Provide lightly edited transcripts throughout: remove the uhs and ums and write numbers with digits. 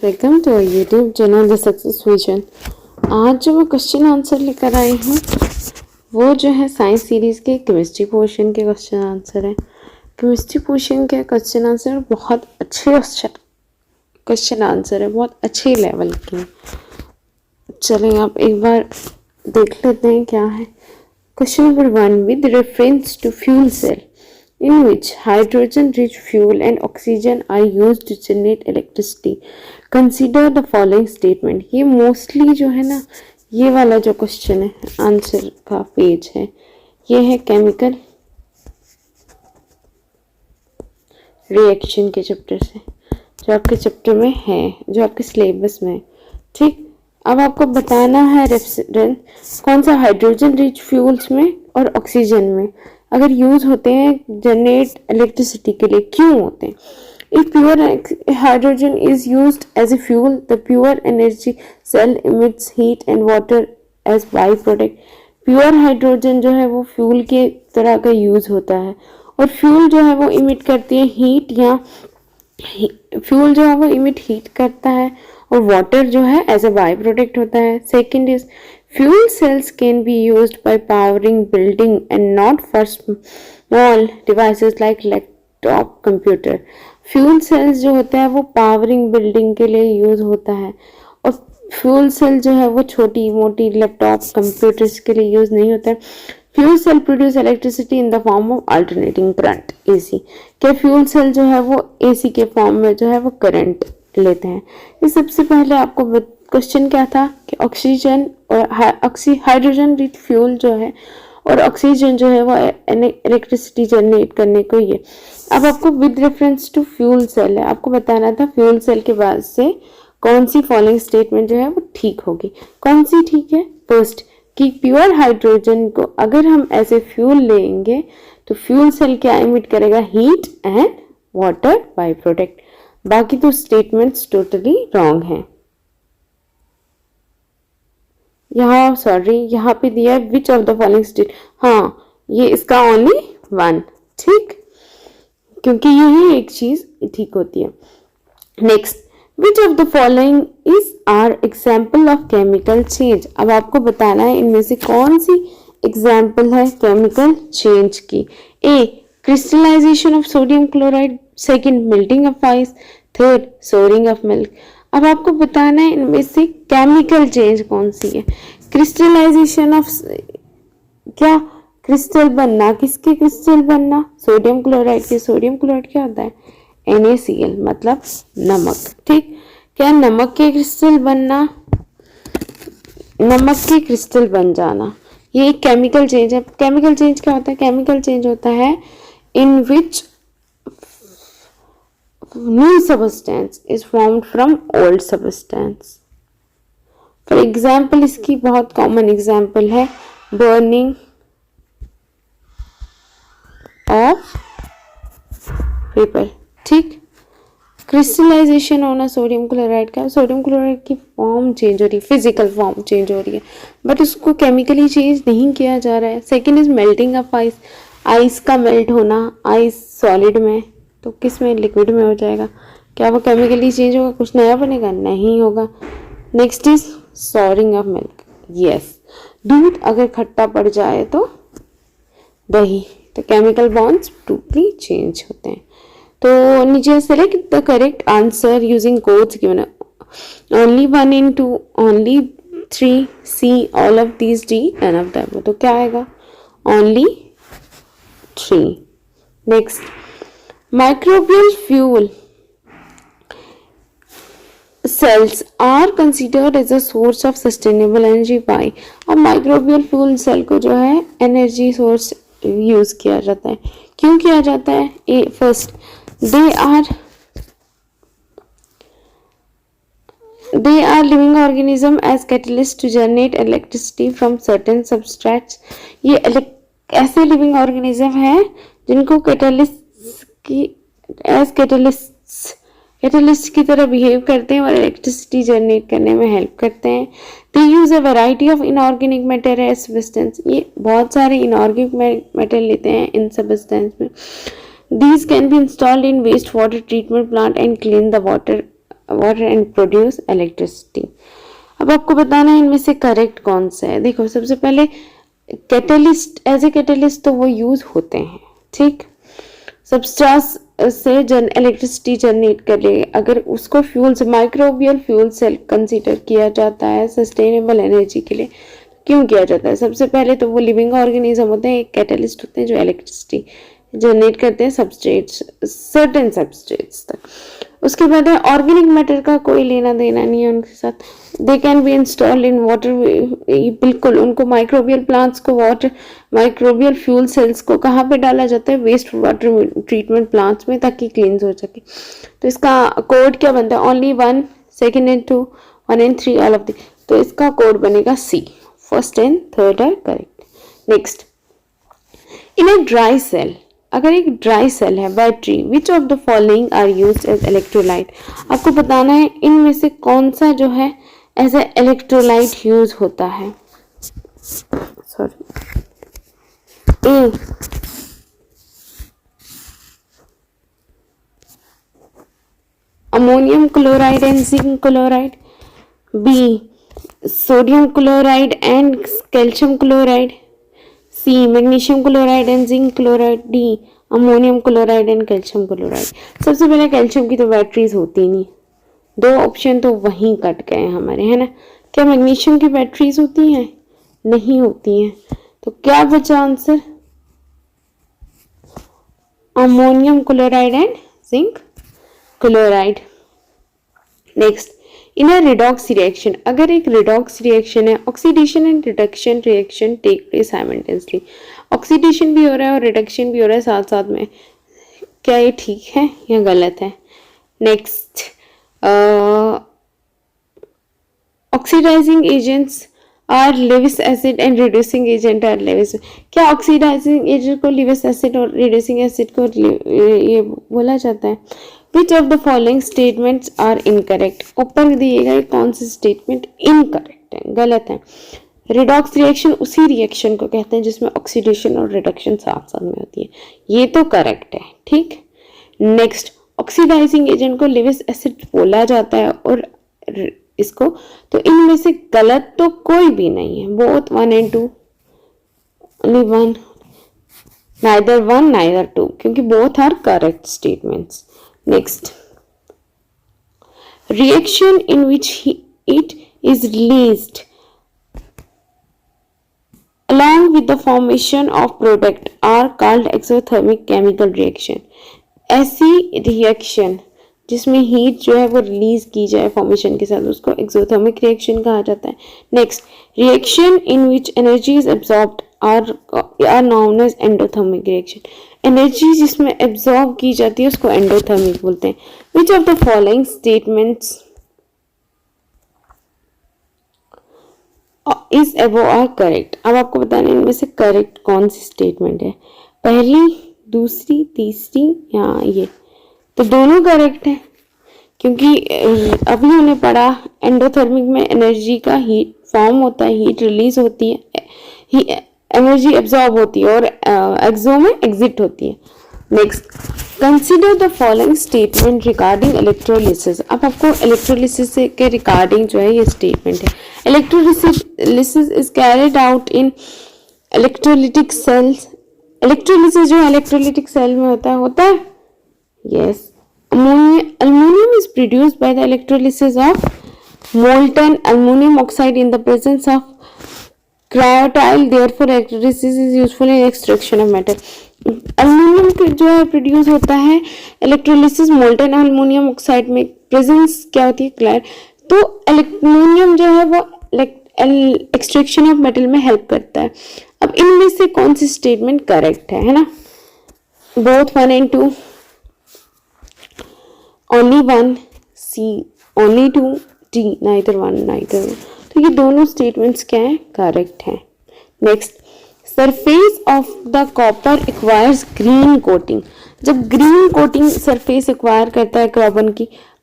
Welcome to our YouTube channel the success vision. आज जो मैं क्वेश्चन आंसर लेकर आई हूँ वो जो है साइंस सीरीज़ के केमिस्ट्री पोर्शन के क्वेश्चन आंसर है। केमिस्ट्री पोर्शन के क्वेश्चन आंसर बहुत अच्छे क्वेश्चन आंसर है, बहुत अच्छे लेवल के। चलें आप एक बार देख लेते हैं क्या है। Question number 1, with reference to fuel cell in which hydrogen rich fuel and oxygen are used to generate electricity, consider the following statement। ये मोस्टली जो है ना, ये वाला जो क्वेश्चन है आंसर का पेज है, ये है केमिकल रिएक्शन के चैप्टर से, जो आपके चैप्टर में है, जो आपके सिलेबस में है। ठीक, अब आपको बताना है रेफरेंस कौन सा हाइड्रोजन रिच फ्यूल्स में और ऑक्सीजन में अगर यूज होते हैं जनरेट इलेक्ट्रिसिटी के लिए, क्यों होते हैं। If pure hydrogen is used as a fuel, the pure energy cell emits heat and water as by product. Pure hydrogen जो है वो फ्यूल के तरह का यूज होता है और फ्यूल जो है वो इमिट करती है हीट, या फ्यूल जो है वो इमिट हीट करता है और वाटर जो है एज ए बाई प्रोडक्ट होता है। Second is fuel cells can be used by powering building and not for small devices like laptop computer। fuel cells जो होता है वो powering building के लिए यूज होता है और fuel cell जो है वो छोटी मोटी लैपटॉप कंप्यूटर्स के लिए यूज नहीं होता है। fuel cell produce electricity in the form of alternating current AC। क्या fuel cell जो है वो AC के फॉर्म में जो है वो करंट लेते हैं। इस सबसे पहले आपको क्वेश्चन क्या था कि ऑक्सीजन और हाइड्रोजन रिच फ्यूल जो है और ऑक्सीजन जो है वो इलेक्ट्रिसिटी जनरेट करने को ही है। अब आपको with reference to fuel cell है, आपको बताना था फ्यूल सेल के बाद से कौन सी फॉलोइंग स्टेटमेंट जो है वो ठीक होगी। कौन सी ठीक है? फर्स्ट, कि प्योर हाइड्रोजन को अगर हम ऐसे फ्यूल लेंगे तो फ्यूल सेल क्या इमिट करेगा? Heat and water by product. बाकी तो स्टेटमेंट्स टोटली रॉन्ग हैं। यहाँ पे दिया है which of the following state, हाँ ये इसका ओनली वन, ठीक, क्योंकि यही एक चीज ठीक होती है। Next, which of the following is are example of chemical change. अब आपको बताना है इनमें से कौन सी एग्जाम्पल है केमिकल चेंज की। A, crystallisation of sodium chloride, second melting of ice, third souring of milk. अब आपको बताना है इनमें से केमिकल चेंज कौन सी है। क्रिस्टलाइजेशन ऑफ, क्या क्रिस्टल बनना, किसके क्रिस्टल बनना? सोडियम क्लोराइड के। सोडियम क्लोराइड क्या होता है? NaCl, मतलब नमक, ठीक। क्या नमक के क्रिस्टल बनना, नमक के क्रिस्टल बन जाना, ये एक केमिकल चेंज है। केमिकल चेंज क्या होता है? केमिकल चेंज होता है इन विच new substance is formed from old substance। for example, इसकी बहुत कॉमन एग्जाम्पल है burning of paper, ठीक। क्रिस्टलाइजेशन होना सोडियम क्लोराइड का, सोडियम क्लोराइड की फॉर्म चेंज हो रही है, फिजिकल फॉर्म चेंज हो रही है, बट उसको केमिकली चेंज नहीं किया जा रहा है। Second is melting of ice, ice का मेल्ट होना, आइस सॉलिड में तो किस में? लिक्विड में हो जाएगा। क्या वो केमिकली चेंज होगा? कुछ नया बनेगा? नहीं होगा। Next is soaring of milk, yes, दूध अगर खट्टा पड़ जाए तो दही, तो केमिकल बॉन्ड्स टोटली चेंज होते हैं। तो नीचे select the correct answer using codes given, only 1 in 2, only 3, C all of these, D none of them. तो क्या आएगा? Only 3। Next, microbial fuel cells are considered as a source of sustainable energy by। अब microbial fuel cell को जो है energy source use किया जाता है। क्यों किया जाता है? A, first, they are living organism as catalyst to generate electricity from certain substrates। ये ऐसे लिविंग ऑर्गेनिज्म है जिनको कैटलिस्ट की तरह बिहेव करते हैं और इलेक्ट्रिसिटी जनरेट करने में हेल्प करते हैं। They use a variety of inorganic matter as substance, ये बहुत सारे इनऑर्गेनिक मैटर लेते हैं इन सब्सटेंस में। These can be installed in wastewater treatment plant and clean the water and produce electricity. अब आपको बताना है इनमें से करेक्ट कौन सा है। देखो सबसे पहले कैटलिस्ट, एज ए कैटलिस्ट तो वो यूज होते हैं, ठीक। सब्सटेंस से इलेक्ट्रिसिटी जनरेट कर ले, अगर उसको fuels microbial fuel cell consider किया जाता है सस्टेनेबल एनर्जी के लिए। क्यों किया जाता है? सबसे पहले तो वो लिविंग ऑर्गेनिज्म होते हैं, एक कैटलिस्ट होते हैं जो इलेक्ट्रिसिटी जनरेट करते हैं सबस्ट्रेट्स, सर्टेन सबस्ट्रेट्स तक। उसके बाद है ऑर्गेनिक मैटर का कोई लेना देना नहीं है उनके साथ। They can be installed in water, बिल्कुल उनको माइक्रोबियल प्लांट्स को वाटर माइक्रोबियल फ्यूल सेल्स को कहाँ पे डाला जाता है? वेस्ट वाटर ट्रीटमेंट प्लांट्स में, ताकि क्लींस हो सके। तो इसका कोड क्या बनता है? Only 1, second and 2, 1 and 3 all of the. तो इसका कोड बनेगा C, first and third are correct. Next, in a dry cell, अगर एक ड्राई सेल है battery, which of the following are used as electrolyte. आपको बताना है इनमें से कौन सा जो है एज ए इलेक्ट्रोलाइट यूज होता है। Sorry, A ammonium chloride and zinc chloride, B sodium chloride and calcium chloride, C magnesium chloride and zinc chloride, D ammonium chloride and calcium chloride. सबसे पहले कैल्शियम की तो बैटरीज होती नहीं, दो option तो वहीं कट गए हमारे, है ना। क्या मैग्नीशियम की बैटरीज होती हैं? नहीं होती हैं। तो क्या बचा answer? Ammonium chloride and zinc chloride. Next, in a redox reaction, अगर एक रिडॉक्स रिएक्शन है, oxidation and reduction reaction take place simultaneously. Oxidation भी हो रहा है और रिडक्शन भी हो रहा है साथ साथ में। क्या ये ठीक है या गलत है? Next, oxidising agents are Lewis acid and reducing agent are Lewis. क्या ऑक्सीडाइजिंग एजेंट को लेविस एसिड और रिड्यूसिंग एसिड को ये बोला जाता है? Which of the following statements are incorrect. ऊपर दिए गए कौन से स्टेटमेंट इनकरेक्ट है, गलत है? रिडॉक्स रिएक्शन उसी रिएक्शन को कहते हैं जिसमें ऑक्सीडेशन और रिडक्शन साथ साथ में होती है, ये तो करेक्ट है, ठीक। नेक्स्ट, ऑक्सीडाइजिंग एजेंट को लेविस एसिड बोला जाता है और इसको, तो इनमें से गलत तो कोई भी नहीं है। Both 1 and 2, only 1, neither 1 neither 2, क्योंकि both are correct statements. Next, reaction in which heat is released along with the formation of product are called exothermic chemical reaction. ऐसी रिएक्शन जिसमें हीट जो है वो रिलीज की जाए फॉर्मेशन के साथ, उसको एक्सोथर्मिक रिएक्शन कहा जाता है। Next, reaction in which energy is absorbed are known as endothermic reaction. Energy जिसमें एब्सॉर्ब की जाती है उसको एंडोथर्मिक बोलते हैं। Which of the following statements is above are correct. अब आपको बताना है इनमें से करेक्ट कौन सी स्टेटमेंट है, पहली, दूसरी, तीसरी या ये। तो दोनों करेक्ट हैं, क्योंकि अभी हमने पढ़ा एंडोथर्मिक में एनर्जी का हीट फॉर्म होता है, हीट रिलीज होती है, एनर्जी एब्जॉर्ब होती है और एक्सो में एग्जिट होती है। Next, consider the following statement regarding electrolysis. अब आपको इलेक्ट्रोलिसिस के रिगार्डिंग जो है ये स्टेटमेंट है। Electrolysis is carried out in electrolytic cells. Electrolysis जो है इलेक्ट्रोलिटिक सेल में होता है। Yes, aluminum is produced by the electrolysis of molten aluminum oxide in the presence of cryotile. Therefore, electrolysis is useful in extraction of metal. Aluminum जो है produce होता है electrolysis molten aluminium oxide में, presence क्या होती है? क्लायर। तो aluminium जो है वो एक्सट्रैक्शन ऑफ मेटल में हेल्प करता है। अब इनमें से कौन सी स्टेटमेंट करेक्ट है ना? Both 1 and 2, only 1, C, only 2, D, neither 1 neither 2। तो ये दोनों स्टेटमेंट्स क्या है? करेक्ट हैं। Next, surface of the copper acquires green coating. जब ग्रीन कोटिंग सरफेस एक्वायर करता है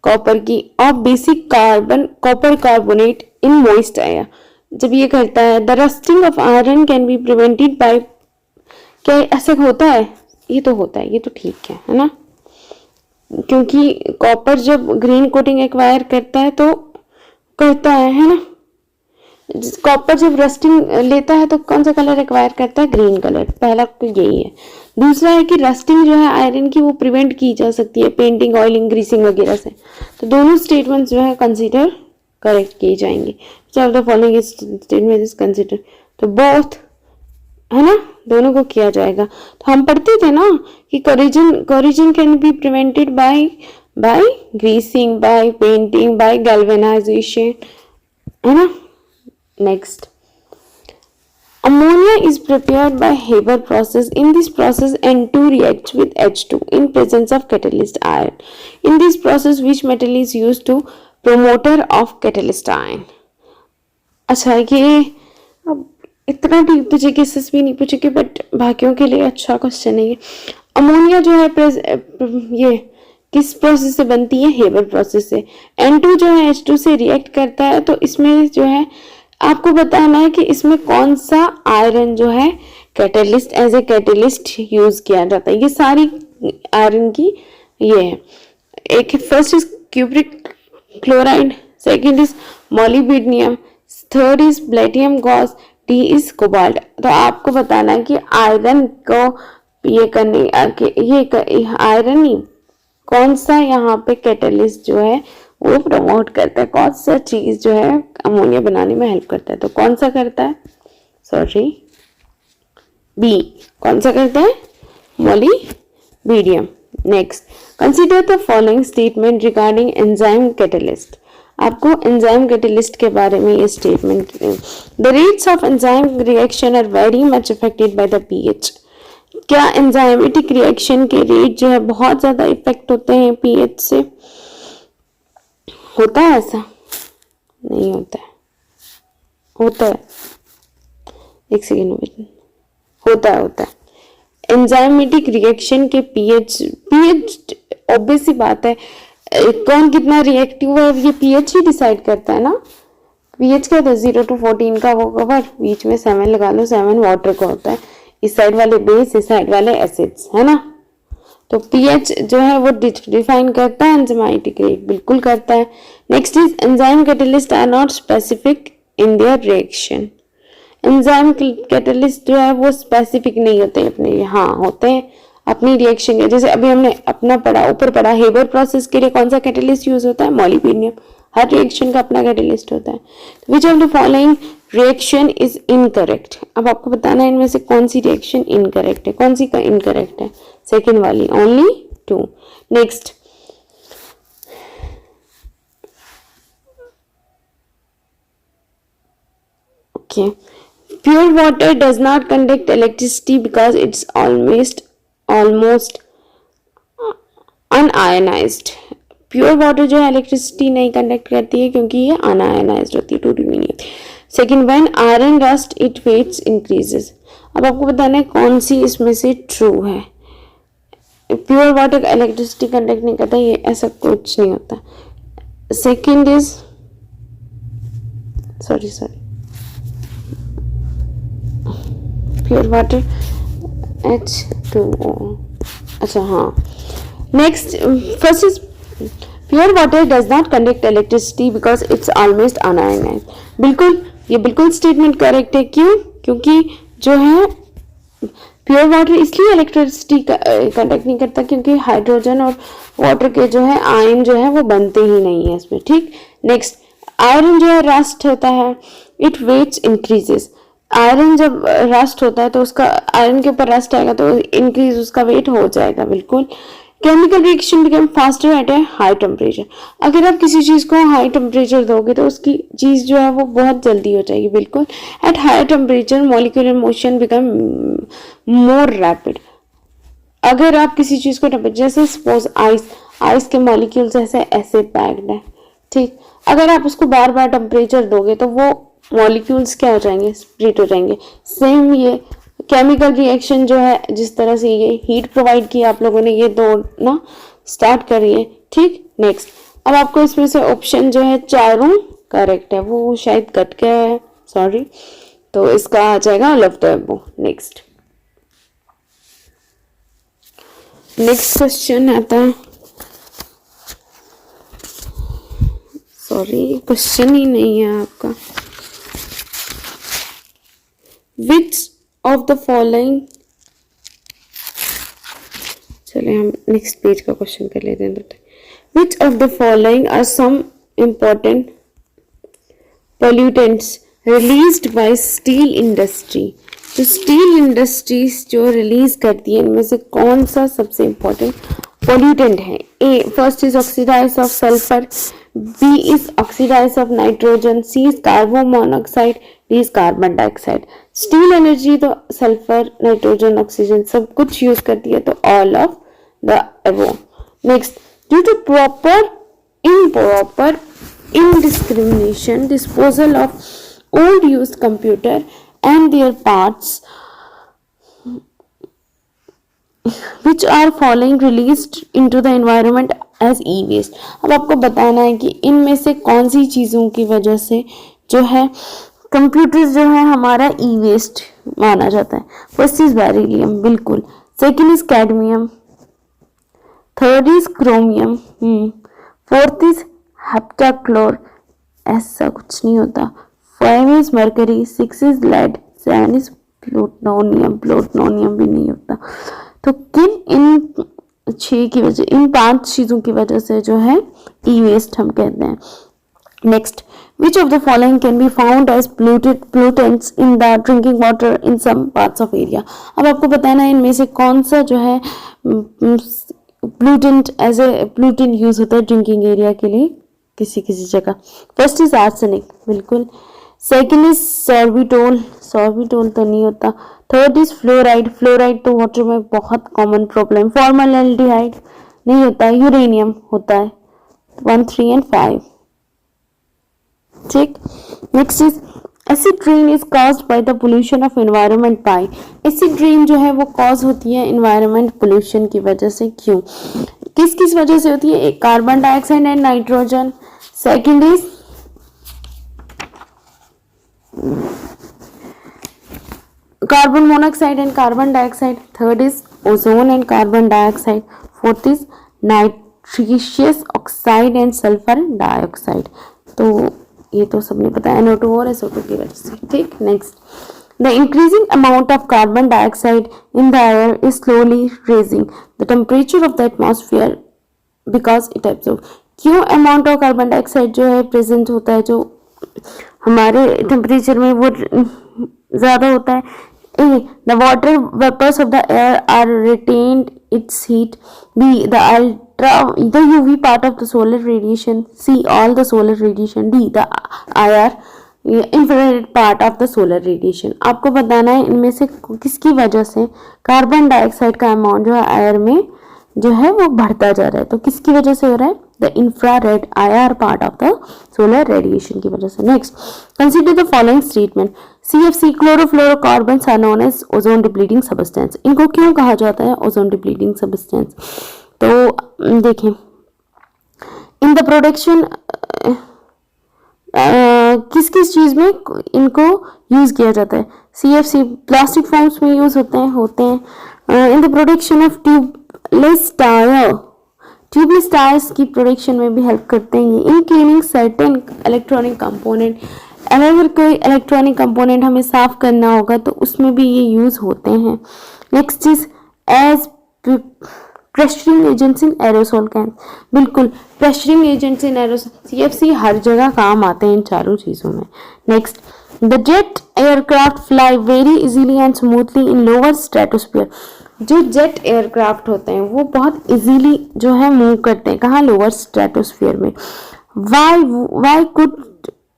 कॉपर की और basic carbon copper carbonate in moist air, जब ये करता है, the rusting of iron can be prevented bye. क्या ऐसा होता है? ये तो होता है, ये तो ठीक है ना, क्योंकि कॉपर जब ग्रीन कोटिंग एक्वायर करता है तो करता है ना, कॉपर जब रस्टिंग लेता है तो कौन सा कलर एक्वायर करता है, ग्रीन कलर। पहला तो यही है। दूसरा है कि रस्टिंग जो है आयरन की वो प्रिवेंट की जा सकती है पेंटिंग, ऑयलिंग, ग्रीसिंग वगैरह से। तो दोनों स्टेटमेंट्स जो है कंसीडर करेक्ट किए जाएंगे। Of the following statement is consider, तो बोथ है ना, दोनों को किया जाएगा। तो हम पढ़ते थे ना कि corrosion can be prevented by greasing, by painting, by galvanisation, है ना। Next, ammonia is prepared by Haber process. In this process, N2 reacts with H2 in presence of catalyst ion. In this process, which metal is used to promoter of catalyst ion? अच्छा, ये अब इतना deep तो cases भी नहीं पूछेंगे, but बाकियों के लिए अच्छा क्वेश्चन है ये। अमोनिया जो है ये किस प्रोसेस से बनती है, हेबर प्रोसेस से। N2 जो है H2 से रिएक्ट करता है, तो इसमें जो है आपको बताना है कि इसमें कौन सा आयरन जो है catalyst, as a catalyst use किया जाता है। ये सारी आयरन की ये है, एक first is cupric chloride, second is molybdenum, third is platinum Gauss, D is cobalt. तो आपको बताना है कि आयरन को ये करने ये आयरन ही कौन सा यहाँ पे कैटलिस्ट जो है वो प्रमोट करता है, कौन सा चीज जो है अमोनिया बनाने में हेल्प करता है। तो कौन सा करता है, सॉरी बी, कौन सा करता है, molybdenum. Next, consider the following statement regarding enzyme catalyst. आपको एंजाइम कैटलिस्ट के बारे में ये statement, the rates of enzyme reaction are very much affected by the pH. क्या एंजाइमेटिक रिएक्शन के रेट जो है बहुत ज्यादा इफेक्ट होते हैं पीएच से? होता है ऐसा? नहीं होता है, होता है, एक सेकेंड में, होता है एंजाइमेटिक रिएक्शन के पीएच ऑब्वियस सी बात है, कौन कितना रिएक्टिव है ये पीएच ही डिसाइड करता है ना। पीएच क्या था, 0 to 14 का वो कवर, बीच में 7 लगा लो, 7 वाटर का होता है, इस साइड वाले बेस, इस साइड वाले एसिड्स, है ना। तो पीएच जो है वो डिफाइन करता है एंजाइमेटिक रेट, बिल्कुल करता है। Next is enzyme catalyst are not specific in their reaction. Enzyme catalyst जो है वो स्पेसिफिक नहीं होते अपने, हाँ होते हैं अपनी रिएक्शन के। जैसे अभी हमने अपना पढ़ा, ऊपर पढ़ा, हेबर प्रोसेस के लिए कौन सा कैटलिस्ट यूज होता है, मोलिब्डेनम। हर रिएक्शन का अपना कैटलिस्ट होता है। Which of the following reaction is incorrect. अब आपको बताना है इनमें से कौन सी रिएक्शन इनकरेक्ट है, कौन सी का इनकरेक्ट है, सेकेंड वाली, only 2। Next, okay, pure water does not conduct electricity because it's almost un-ionised. Pure water जो है इलेक्ट्रिसिटी नहीं कंडक्ट करती है क्योंकि ये अनआयनाइज्ड होती है, टूटी हुई नहीं होती। Second, when iron rust it weights increases. अब आपको बताना है कौन सी इसमें से ट्रू है। प्योर वाटर इलेक्ट्रिसिटी कंडक्ट नहीं करता, ये ऐसा कुछ नहीं होता। Second is sorry pure water H2O, अच्छा हाँ। Next, first is pure water does not conduct electricity because it's almost un-ionised. बिल्कुल, ये बिल्कुल स्टेटमेंट करेक्ट है। क्यों? क्योंकि जो है प्योर वाटर इसलिए इलेक्ट्रिसिटी कंडक्ट नहीं करता क्योंकि हाइड्रोजन और वाटर के जो है आयन जो है वो बनते ही नहीं है इसमें, ठीक। नेक्स्ट, आयरन जो है रस्ट होता है, इट वेट्स इंक्रीजेस। आयरन जब रस्ट होता है तो उसका आयरन के ऊपर रस्ट आएगा तो इंक्रीज उसका वेट हो जाएगा, बिल्कुल। Chemical reaction become faster at a high temperature. अगर आप किसी चीज को हाई टेम्परेचर दोगे तो उसकी चीज जो है वो बहुत जल्दी हो जाएगी, बिल्कुल। At high temperature molecular motion become more rapid. अगर आप किसी चीज को टेम्परेचर, जैसे सपोज आइस के मॉलिक्यूल्स ऐसे पैक्ड है, ठीक। अगर आप उसको बार बार टेम्परेचर दोगे तो वो मॉलिक्यूल्स क्या हो जाएंगे, स्प्लिट हो जाएंगे। सेम ये केमिकल रिएक्शन जो है, जिस तरह से ये हीट प्रोवाइड की आप लोगों ने, ये दो ना स्टार्ट करिए, ठीक। नेक्स्ट, अब आपको इसमें से ऑप्शन जो है चारों करेक्ट है, वो शायद कट गया है, सॉरी, तो इसका आ जाएगा all of the above. Next, next question आता है, सॉरी क्वेश्चन ही नहीं है आपका। विच ऑफ द फॉलोइंग, चलिए हम नेक्स्ट पेज का क्वेश्चन कर लेते हैं। Which of the following are some important pollutants released by steel industry. तो स्टील इंडस्ट्रीज जो रिलीज करती है इनमें से कौन सा सबसे इम्पोर्टेंट पोल्यूटेंट है? A, first is oxidise of sulphur, B is oxidise of nitrogen, C is carbon monoxide, D is carbon dioxide. Steel energy तो सल्फर, नाइट्रोजन, ऑक्सीजन सब कुछ यूज करती है, तो all of the above. Next, due to improper indiscrimination disposal of old used computer and their parts, which are following released into the environment as e-waste। अब आपको बताना है कि इनमें से कौन सी चीजों की वजह से जो है कंप्यूटर्स जो है हमारा ई वेस्ट माना जाता है। फर्स्ट इज बेरिलियम, बिल्कुल। Second is cadmium, third is chromium, fourth is heptachlor, ऐसा कुछ नहीं होता। Five is mercury, six is lead, seven is plutonium, plutonium भी नहीं होता। तो इन 6 की वजह, इन 5 चीजों की वजह से जो है ई वेस्ट हम कहते हैं। Next, which of the following can be found as pollutants in the drinking water in some parts of area। अब आपको बताना है इनमें से कौन सा जो है pollutant as a pollutant use होता है ड्रिंकिंग एरिया के लिए किसी किसी जगह। फर्स्ट इज आर्सेनिक, बिल्कुल। सेकेंड इज सॉर्बिटोल, सॉर्बिटोल तो नहीं होता। थर्ड इज फ्लोराइड, फ्लोराइड तो वाटर में बहुत कॉमन प्रॉब्लम। फॉर्मल्डिहाइड नहीं होता। यूरेनियम होता है। 1, 3 and 5, ठीक। Next is acid rain is caused by the pollution of environment by. Acid rain जो है वो कॉज होती है एनवायरनमेंट पोल्यूशन की वजह से। क्यों, किस किस वजह से होती है? एक carbon dioxide and nitrogen, second is carbon monoxide and carbon dioxide, third is ozone and carbon dioxide, fourth is nitrous oxide and sulphur dioxide. तो ये तो सबने पता है NO2 और SO2 की वजह से, ठीक। Next, the increasing amount of carbon dioxide in the air is slowly raising the temperature of the atmosphere because it absorb. क्यों अमाउंट ऑफ कार्बन डाइऑक्साइड जो है प्रेजेंट होता है जो हमारे टेम्परेचर में वो ज्यादा होता है? A, the water vapors of the air are retained its heat. B, the UV part of the solar radiation. C, all the solar radiation. D, the IR infrared part of the solar radiation। आपको बताना है इनमें से किसकी वजह से carbon dioxide का amount जो है एयर में जो है वो बढ़ता जा रहा है। तो किसकी वजह से हो रहा है? The infrared IR part of the solar radiation की वजह से। Next, consider the following statement. CFC chlorofluorocarbons are known as ozone depleting substance. इनको क्यों कहा जाता है ओजोन डिप्लीटिंग सब्सटेंस? तो देखें, इन द प्रोडक्शन किस किस चीज में इनको यूज किया जाता है? CFC प्लास्टिक फॉर्म्स में यूज होते हैं। In the production of tubeless tyres की प्रोडक्शन में भी हेल्प करते हैं। इन क्लीनिंग सर्टेन इलेक्ट्रॉनिक कंपोनेंट, अगर कोई इलेक्ट्रॉनिक कंपोनेंट हमें साफ करना होगा तो उसमें भी ये यूज होते हैं। Next is as pressuring agents in aerosol can, बिल्कुल pressuring agents in aerosol. CFC हर जगह काम आते हैं इन चारों चीजों में। Next, the jet aircraft fly very easily and smoothly in lower stratosphere. जो जेट एयरक्राफ्ट होते हैं वो बहुत इजीली जो है मूव करते हैं, कहाँ? लोअर स्ट्रेटोस्फीयर में। Why could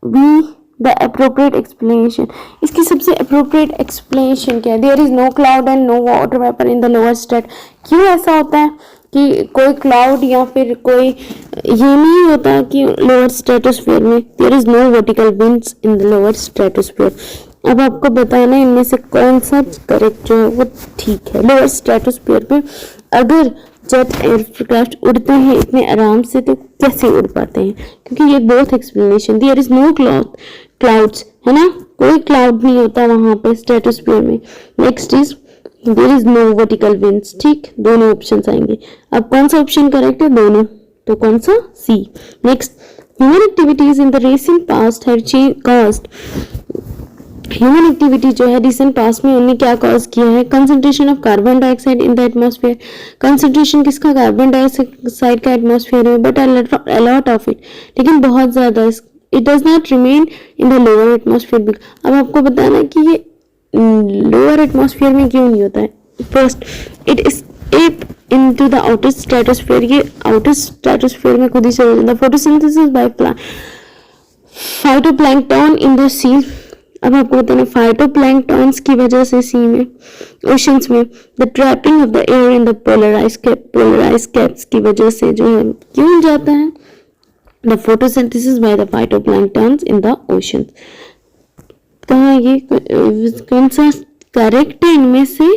be the appropriate explanation. इसकी सबसे अप्रोप्रिएट एक्सप्लेनेशन क्या है? There is no cloud and no water vapour in the lower strat. क्यों ऐसा होता है कि कोई क्लाउड या फिर कोई ये नहीं होता कि लोअर स्ट्रेटोस्फीयर में there is no vertical winds in the lower stratosphere. अब आपको बताना है इनमें से कौन सा करेक्ट जो है वो ठीक है। लोअर स्ट्रेटोस्फीयर पे अगर जेट एयरक्राफ्ट उड़ते हैं इतने आराम से तो कैसे उड़ पाते हैं? क्योंकि ये both explanation, there is no clouds, है ना, कोई क्लाउड नहीं होता वहां पे स्ट्रेटोस्फीयर में। Next is there is no vertical vanes. ठीक, दोनों ऑप्शन आएंगे। अब कौन सा ऑप्शन करेक्ट है? दोनों। तो कौन सा? C. Next, human activities in the recent past have caused, human activity जो है रिसेंट पास्ट में उन्होंने क्या कॉज किया है? Concentration of carbon dioxide in the atmosphere. Concentration किसका? कार्बन डाइऑक्साइड का एटमॉस्फेयर में, but a lot of it, लेकिन बहुत ज्यादा। It does not remain in the lower atmosphere. अब आपको बताना कि ये लोअर एटमॉस्फेयर में क्यों नहीं होता है। First, it escape into the outer stratosphere, ये आउटर स्ट्रेटोस्फेयर में खुद ही चला जाता है। Photosynthesis by phytoplankton in the sea. अब आपको बताना फाइटोप्लैंक्टन्स की वजह से सी में, ओशंस में, the trapping of the air in the polar ice caps की वजह से जो है क्यों जाता है? The photosynthesis by the phytoplanktons in the oceans. कहाँ ये कौन सा करेक्ट है इनमें से?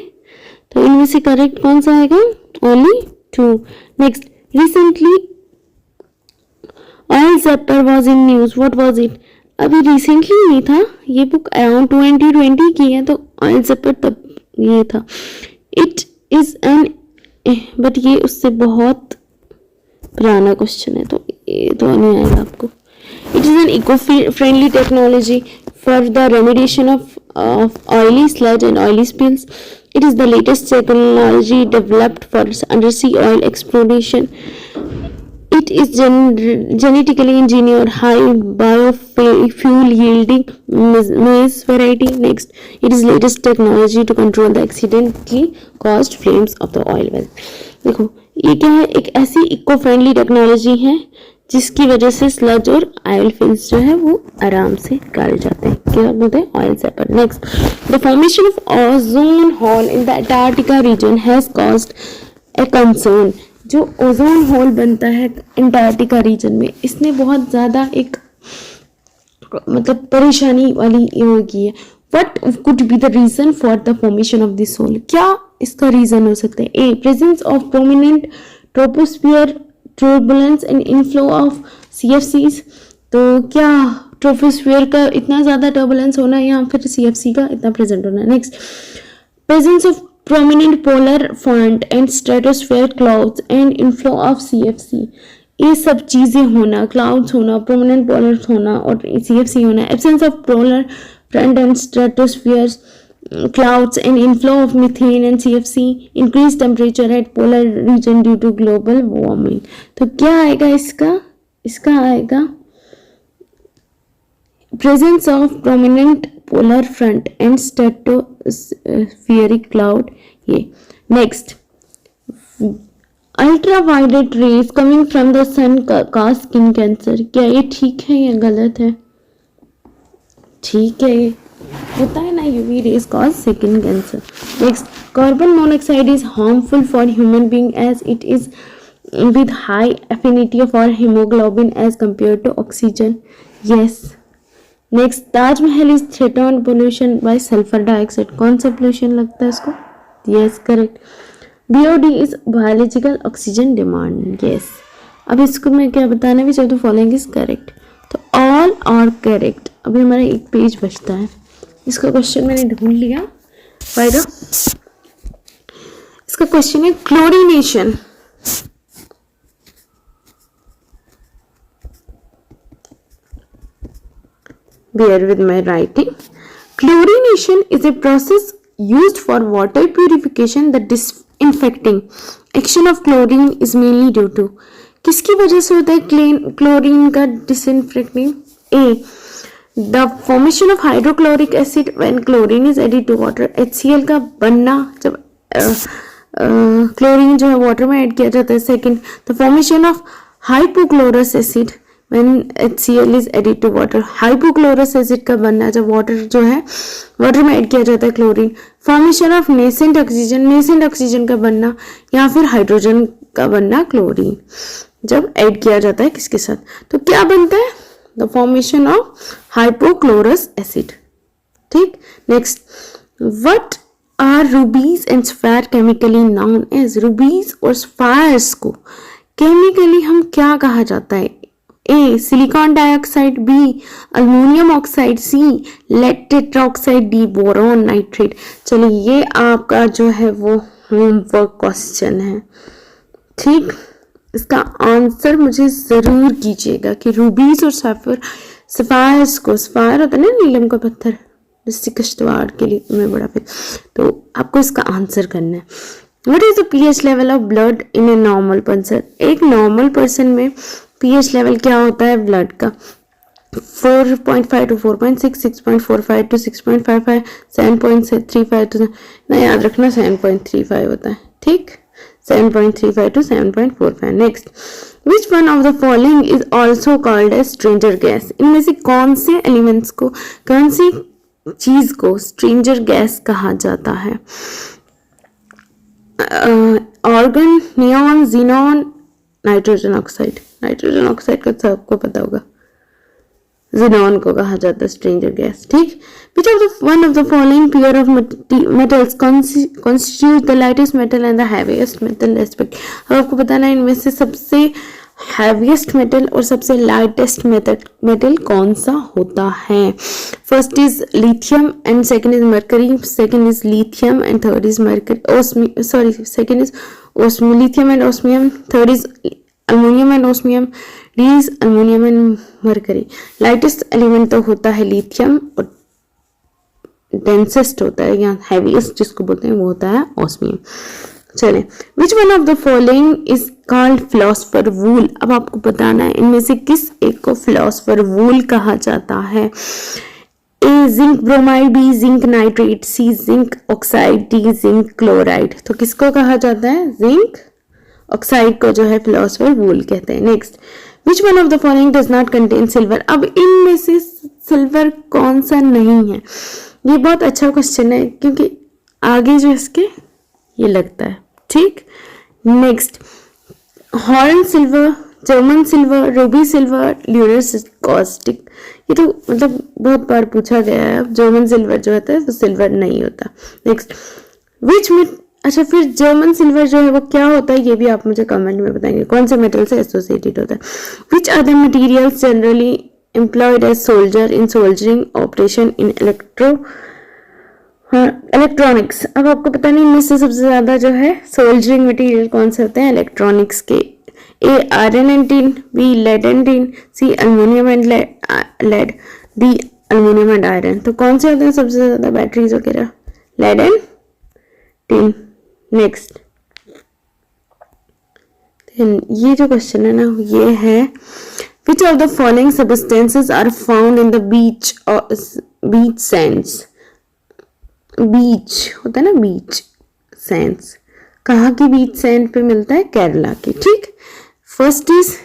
तो इनमें से करेक्ट कौन सा आएगा? Only 2। Next, recently oil zapper was in news, what was it? अभी रिसेंटली नहीं था, ये बुक अराउंड 2020 की है, तो ऑयल ज़ैपर तब ये था। इट इज एन, बट ये उससे बहुत पुराना क्वेश्चन है, तो ये तो नहीं आएगा आपको। It is an eco friendly technology for the remediation of oily sludge and oily spills. It is the latest technology developed for undersea oil exploration. It is genetically engineered, high biofuel yielding maize variety. Next, it is latest technology to control the accidentally caused flames of the oil well. देखो ये क्या है? एक ऐसी eco friendly technology है जिसकी वजह से स्लज और ऑयल फिल्स जो है वो आराम से गल जाते हैं। क्या बोलते हैं? Oil zapper. Next, the formation of ozone hole in the Antarctica region has caused a concern. जो ओजोन होल बनता है अंटार्कटिका रीजन में, इसने बहुत ज़्यादा एक मतलब परेशानी वाली ये की है। What could be the reason for the formation of this hole? क्या इसका रीजन हो सकता है? A, presence of prominent troposphere turbulence and inflow of CFCs। तो क्या ट्रोपोस्फियर का इतना ज़्यादा टर्बुलेंस होना या फिर CFC का इतना प्रेजेंट होना? Next, presence of prominent polar front end stratosphere clouds and inflow of CFC। ये सब चीज़ें होना, क्लाउड्स होना, प्रोमिनेंट पोलर होना और CFC होना। Absence of polar front end stratosphere clouds and inflow of methane and CFC, increased temperature at polar region due to global warming। तो क्या आएगा इसका? इसका आएगा presence of prominent polar front and stratospheric cloud। ये next, ultraviolet rays coming from the sun cause skin cancer। क्या ये ठीक है या गलत है? ठीक है, ये होता है ना, UV rays cause skin cancer. Next, carbon monoxide is harmful for human being as it is with high affinity for haemoglobin as compare to oxygen. Yes. Next, Taj Mahal is threaten pollution by sulphur dioxide. कौन सा pollution लगता है इसको? Yes, correct. BOD is biological oxygen demand. Yes. अब इसको मैं क्या बताना भी चाहती हूँ? Following is correct. तो ऑल आर करेक्ट। अभी हमारा एक पेज बचता है, इसका क्वेश्चन मैंने ढूंढ लिया। फायदा, इसका क्वेश्चन है chlorination. Bear with my writing. Chlorination is a process used for water purification. The disinfecting action of chlorine is mainly due to, किसकी वजह से होता है क्लोरीन का disinfecting? A, the formation of hydrochloric acid when chlorine is added to water. HCl का बनना जब chlorine जो है वाटर में ऐड किया जाता है। Second, the formation of hypochlorous acid when HCl is added to water. Hypochlorous acid का बनना जब वाटर जो है वाटर में ऐड किया जाता है chlorine. Formation of nascent oxygen, nascent oxygen का बनना या फिर हाइड्रोजन का बनना क्लोरीन जब ऐड किया जाता है किसके साथ? तो क्या बनता है? The formation of hypochlorous acid. ठीक। Next, what are rubies and sapphire chemically known as? Rubies और सफायर्स को केमिकली हम क्या कहा जाता है? A silicon dioxide, B aluminium oxide, C lead tetraoxide, D boron nitrate. चलिए ये आपका जो है वो होमवर्क क्वेश्चन है, ठीक। इसका आंसर मुझे जरूर कीजिएगा कि रूबीज और सफायर्स को, सफायर होता है ना नीलम का पत्थर, जिससे किश्तवाड़ के लिए में बड़ा फिर, तो आपको इसका आंसर करना है। What is the pH level of blood in a normal person? एक नॉर्मल पर्सन में पीएच लेवल क्या होता है ब्लड का? 4.5 to 4.6, 6.45 to 6.55, 7.35 to, ना याद रखना 7.35 होता है, ठीक। 7.35 to 7.45। Next, which one of the following is also called as stranger gas? इनमें से कौन से एलिमेंट्स को, कौन सी चीज को स्ट्रेंजर गैस कहा जाता है? Organ, neon, xenon, nitrogen oxide. Nitrogen oxide का सबको पता होगा, जीनॉन को कहा जाता है स्ट्रेंजर गैस, ठीक। विच of the one of the following pair of metals constitute the lightest metal and the heaviest metal respect? अब आपको बताना है इनमें से सबसे हैवीएस्ट मेटल और सबसे लाइटेस्ट मेटल कौन सा होता है। First is lithium and second is mercury, second is lithium and third is mercury, second is lithium and osmium, third is aluminium and osmium, D is aluminium and mercury. Lightest element तो होता है lithium और densest होता है या heaviest जिसको बोलते हैं वो होता है ऑस्मियम। चले, which one of the following is called philosopher wool? अब आपको बताना है इनमें से किस एक को फिलोसफर वूल कहा जाता है। A zinc bromide, B zinc nitrate, C zinc oxide, D zinc chloride. तो किसको कहा जाता है? जिंक ऑक्साइड को जो है फिलोसफर वूल कहते हैं। Next, which one of the following does not contain silver? अब इनमें से सिल्वर कौन सा नहीं है? ये बहुत अच्छा क्वेश्चन है क्योंकि आगे जो इसके ये लगता है, ठीक। Next, horn silver, German silver, ruby silver, ल्यूरस कॉस्टिक। ये तो मतलब बहुत बार पूछा गया है। जर्मन सिल्वर जो होता है वो सिल्वर नहीं होता। नेक्स्ट, विच अच्छा फिर जर्मन सिल्वर जो है वो क्या होता है ये भी आप मुझे कमेंट में बताएंगे, कौन से मेटल से एसोसिएटेड होता है। Which other materials generally employed as solder in soldering operation in electronics? अब आपको पता नहीं इनमें से सबसे ज्यादा जो है सोल्जरिंग मटेरियल कौन से होते हैं इलेक्ट्रॉनिक्स के। A iron and tin, B lead and tin, C aluminium and lead, D aluminium and iron. तो कौन से होते हैं सबसे ज्यादा बैटरीज वगैरह? Lead and tin. नेक्स्ट, ये जो क्वेश्चन है ना ये है, which of the following substances are found in the beach sands? Beach होता है ना, बीच सैंड्स कहाँ की बीच सैंड पे मिलता है? केरला की, ठीक। First is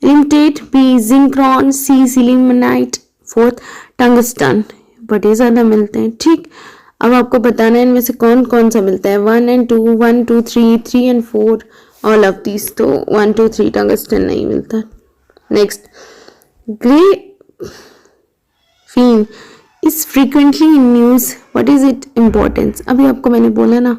ilmenite, B zircon, C sillimanite, fourth tungsten. बड़े ज्यादा मिलते हैं, ठीक। अब आपको बताना है इनमें से कौन कौन सा मिलता है। 1 and 2, 1, 2, 3, 3 and 4, all of this. तो 1, 2, 3 टंगस्टन नहीं मिलता। Next, graphene is frequently in news. What is its importance? अभी आपको मैंने बोला ना